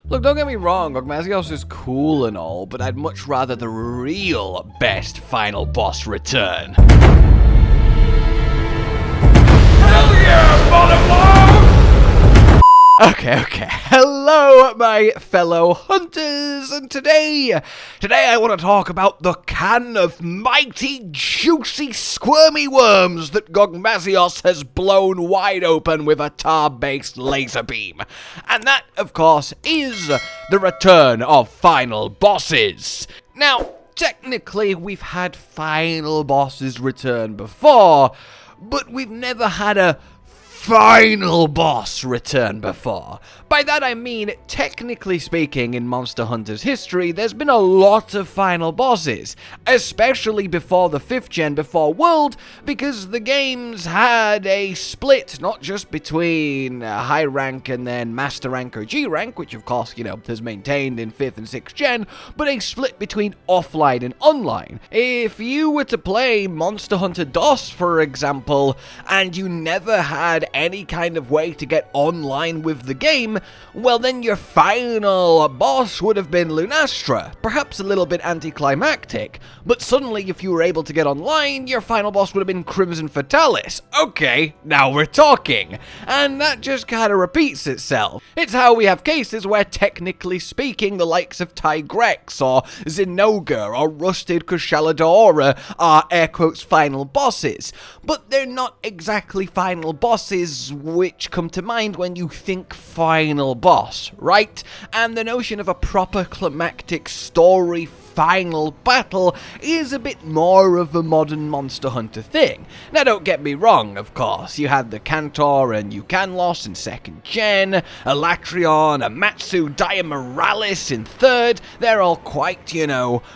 Look, don't get me wrong, Gogmazios is cool and all, but I'd much rather the real best final boss return. Hell yeah, motherfucker! Okay. Hello, my fellow hunters, and today I want to talk about the can of mighty, juicy, squirmy worms that Gogmazios has blown wide open with a tar-based laser beam. And that, of course, is the return of final bosses. Now, technically, we've had final bosses return before, but we've never had a final boss return before. By that I mean, technically speaking, in Monster Hunter's history, there's been a lot of final bosses, especially before the 5th gen, before World, because the games had a split, not just between high rank and then master rank or G rank, which of course, has maintained in 5th and 6th gen, but a split between offline and online. If you were to play Monster Hunter DOS, for example, and you never had any kind of way to get online with the game, well then your final boss would have been Lunastra, perhaps a little bit anticlimactic, but suddenly if you were able to get online, your final boss would have been Crimson Fatalis. Okay, now we're talking. And that just kind of repeats itself. It's how we have cases where, technically speaking, the likes of Tigrex or Zinogre or Rusted Kushaladora are air quotes final bosses, but they're not exactly final bosses which come to mind when you think final boss, right? And the notion of a proper climactic story final battle is a bit more of a modern Monster Hunter thing. Now don't get me wrong, of course, you had the Cantor and Eucanlos in 2nd gen, Elatrion, Amatsu, Diamoralis in 3rd, they're all quite,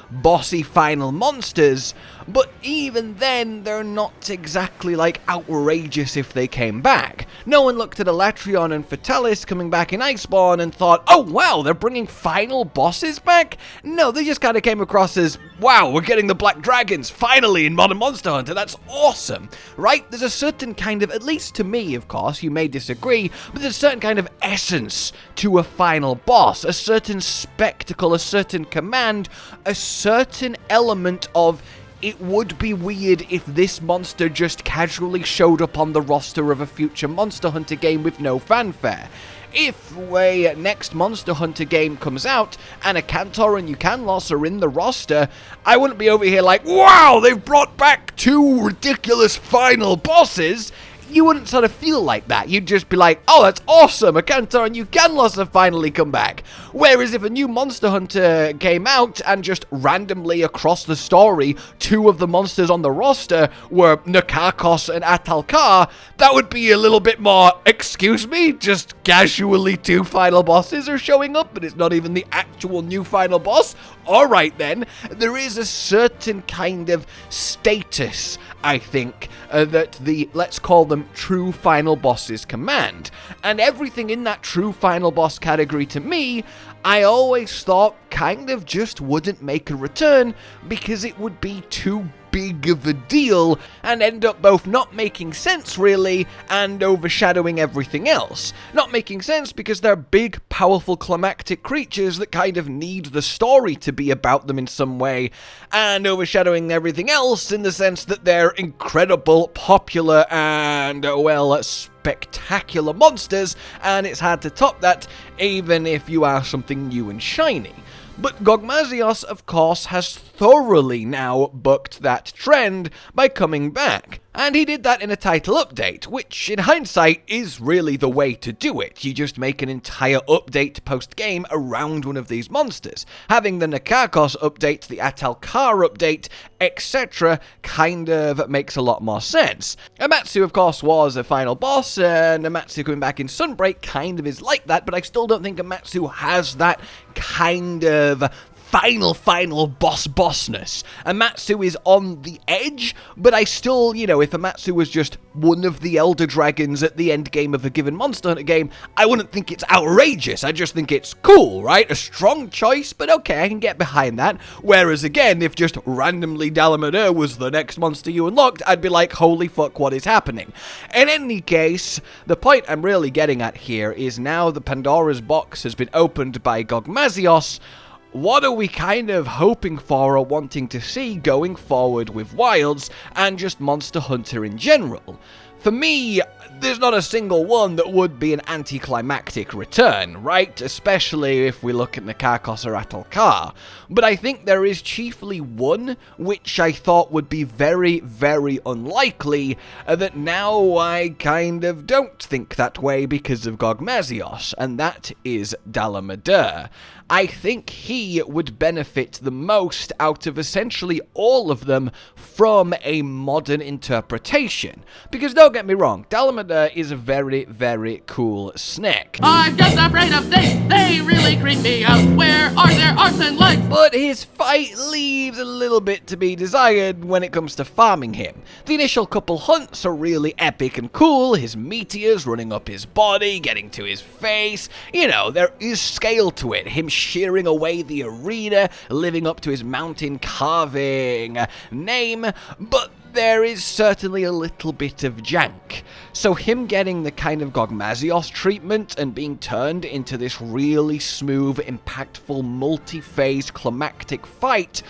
bossy final monsters, but even then, they're not exactly, outrageous if they came back. No one looked at Elatrion and Fatalis coming back in Iceborne and thought, oh wow, they're bringing final bosses back? No, they just kind of came across as, wow, we're getting the Black Dragons, finally, in Modern Monster Hunter, that's awesome, right? There's a certain kind of, at least to me, of course, you may disagree, but there's a certain kind of essence to a final boss, a certain spectacle, a certain command, a certain element of, it would be weird if this monster just casually showed up on the roster of a future Monster Hunter game with no fanfare. If a next Monster Hunter game comes out and a Cantor and Eucanlos are in the roster, I wouldn't be over here like, wow, they've brought back 2 ridiculous final bosses. You wouldn't sort of feel like that. You'd just be like, oh, that's awesome, a Cantor and Eucanlos have finally come back. Whereas if a new Monster Hunter came out and just randomly across the story, 2 of the monsters on the roster were Nakakos and Atalkar, that would be a little bit more, excuse me, just casually 2 final bosses are showing up, but it's not even the actual new final boss? Alright then, there is a certain kind of status, I think, that the, let's call them, true final bosses command. And everything in that true final boss category to me, I always thought kind of just wouldn't make a return because it would be too big of a deal and end up both not making sense really and overshadowing everything else. Not making sense because they're big, powerful, climactic creatures that kind of need the story to be about them in some way, and overshadowing everything else in the sense that they're incredible, popular, and, well, spectacular monsters, and it's hard to top that even if you are something new and shiny. But Gogmazios, of course, has thoroughly now bucked that trend by coming back. And he did that in a title update, which in hindsight is really the way to do it. You just make an entire update post-game around one of these monsters. Having the Nakakos update, the Atalkar update, etc. kind of makes a lot more sense. Amatsu, of course, was a final boss, and Amatsu coming back in Sunbreak kind of is like that, but I still don't think Amatsu has that kind of final bossness. Amatsu is on the edge, but I still, if Amatsu was just one of the elder dragons at the end game of a given Monster Hunter game, I wouldn't think it's outrageous. I just think it's cool, right? A strong choice, but okay, I can get behind that. Whereas again, if just randomly Dalamadur was the next monster you unlocked, I'd be like, holy fuck, what is happening? In any case, the point I'm really getting at here is now the Pandora's box has been opened by Gogmazios. What are we kind of hoping for or wanting to see going forward with Wilds and just Monster Hunter in general? For me, there's not a single one that would be an anticlimactic return, right? Especially if we look at Nakakos or Atalkar. But I think there is chiefly one which I thought would be very, very unlikely, that now I kind of don't think that way because of Gogmazios, and that is Dalamadur. I think he would benefit the most out of essentially all of them from a modern interpretation. Because don't get me wrong, Dalamadur is a very, very cool snake. I'm just afraid of snakes, they really creep me out. Where are their arms and legs? But his fight leaves a little bit to be desired when it comes to farming him. The initial couple hunts are really epic and cool, his meteors running up his body, getting to his face. There is scale to it, him shearing away the arena, living up to his mountain carving name, but there is certainly a little bit of jank. So him getting the kind of Gogmazios treatment and being turned into this really smooth, impactful, multi-phase climactic fight,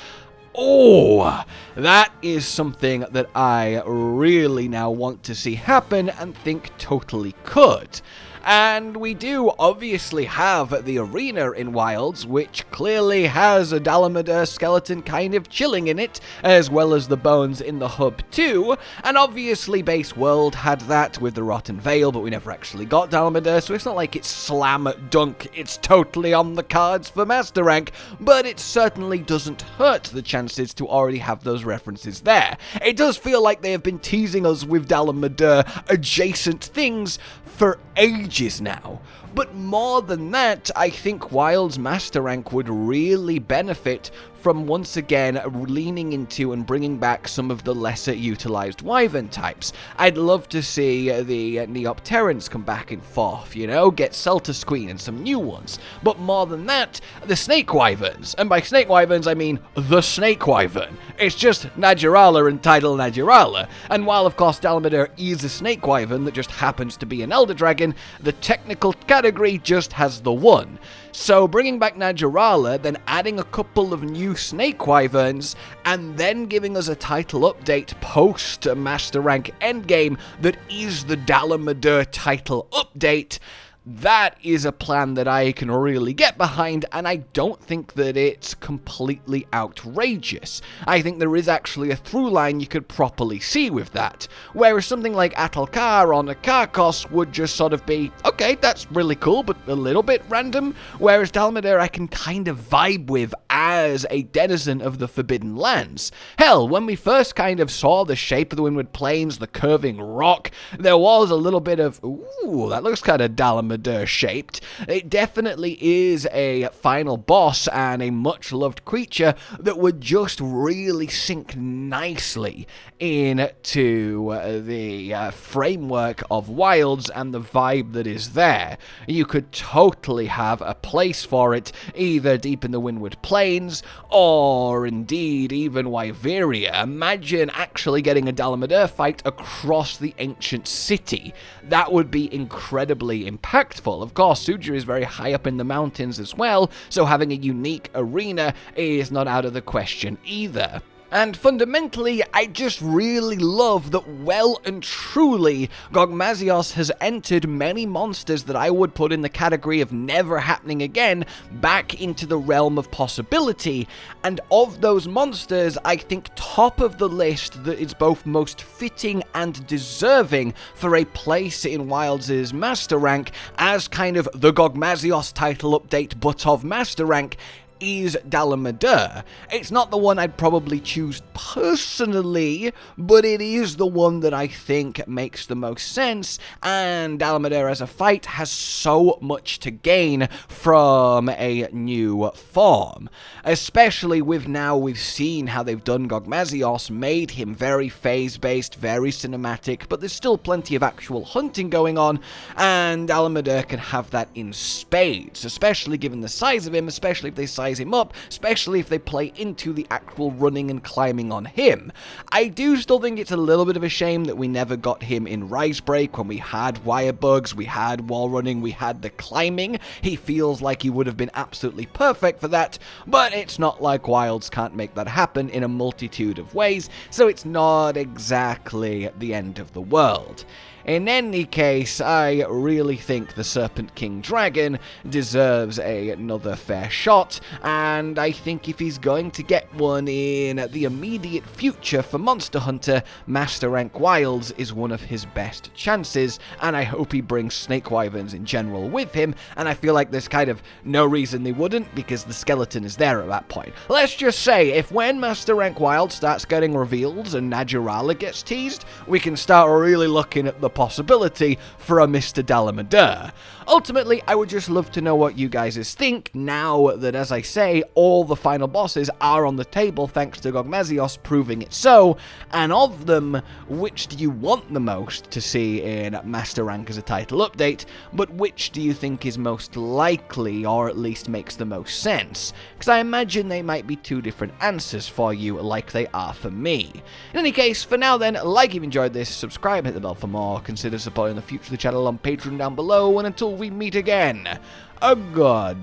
that is something that I really now want to see happen and think totally could. And we do obviously have the arena in Wilds, which clearly has a Dalamadur skeleton kind of chilling in it, as well as the bones in the hub too. And obviously Base World had that with the Rotten Veil, but we never actually got Dalamadur, so it's not like it's slam dunk, it's totally on the cards for Master Rank, but it certainly doesn't hurt the chances to already have those references there. It does feel like they have been teasing us with Dalamadur adjacent things for ages now. But more than that, I think Wild's Master Rank would really benefit from once again leaning into and bringing back some of the lesser utilized wyvern types. I'd love to see the Neopterans come back in forth, get Celtasqueen and some new ones. But more than that, the snake wyverns. And by snake wyverns, I mean the snake wyvern. It's just Najarala and Tidal Najarala. And while of course Dalamadur is a snake wyvern that just happens to be an elder dragon, the technical category just has the one. So bringing back Najarala, then adding a couple of new snake wyverns, and then giving us a title update post Master Rank Endgame that is the Dalamadur title update. That is a plan that I can really get behind, and I don't think that it's completely outrageous. I think there is actually a through line you could properly see with that, whereas something like Atalkar or Nakakos would just sort of be, okay, that's really cool, but a little bit random, whereas Dalamadur I can kind of vibe with as a denizen of the Forbidden Lands. Hell, when we first kind of saw the shape of the Windward Plains, the curving rock, there was a little bit of, ooh, that looks kind of Dalamadur shaped. It definitely is a final boss and a much loved creature that would just really sink nicely into the framework of Wilds and the vibe that is there. You could totally have a place for it either deep in the Windward Plains or indeed even Wyveria. Imagine actually getting a Dalamadur fight across the ancient city. That would be incredibly impactful. Of course, Sudra is very high up in the mountains as well, so having a unique arena is not out of the question either. And fundamentally, I just really love that well and truly Gogmazios has entered many monsters that I would put in the category of never happening again back into the realm of possibility. And of those monsters, I think top of the list that is both most fitting and deserving for a place in Wilds' Master Rank as kind of the Gogmazios title update but of Master Rank is Dalamadur. It's not the one I'd probably choose personally, but it is the one that I think makes the most sense, and Dalamadur as a fight has so much to gain from a new form. Especially with now we've seen how they've done Gogmazios, made him very phase-based, very cinematic, but there's still plenty of actual hunting going on, and Dalamadur can have that in spades, especially given the size of him, especially if they size him up, especially if they play into the actual running and climbing on him. I do still think it's a little bit of a shame that we never got him in Risebreak when we had wire bugs, we had wall running, we had the climbing. He feels like he would have been absolutely perfect for that, but it's not like Wilds can't make that happen in a multitude of ways, so it's not exactly the end of the world. In any case, I really think the Serpent King Dragon deserves another fair shot, and I think if he's going to get one in the immediate future for Monster Hunter, Master Rank Wilds is one of his best chances, and I hope he brings Snake Wyverns in general with him, and I feel like there's kind of no reason they wouldn't, because the skeleton is there at that point. Let's just say, if when Master Rank Wild starts getting revealed and Najarala gets teased, we can start really looking at the possibility for a Mr. Dalamadur. Ultimately, I would just love to know what you guys think now that, as I say, all the final bosses are on the table thanks to Gogmazios proving it so, and of them, which do you want the most to see in Master Rank as a title update, but which do you think is most likely, or at least makes the most sense? Because I imagine they might be two different answers for you, like they are for me. In any case, for now then, like if you enjoyed this, subscribe, hit the bell for more, consider supporting the future of the channel on Patreon down below, and until we meet again, a goodbye.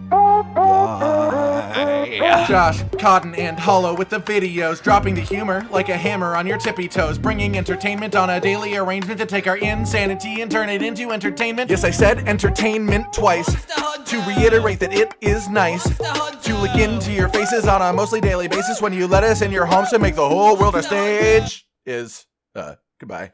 Josh, Cotton, and Hollow with the videos, dropping the humor like a hammer on your tippy toes, bringing entertainment on a daily arrangement to take our insanity and turn it into entertainment. Yes, I said entertainment twice, to reiterate that it is nice to look into your faces on a mostly daily basis when you let us in your homes to make the whole world a stage. Goodbye.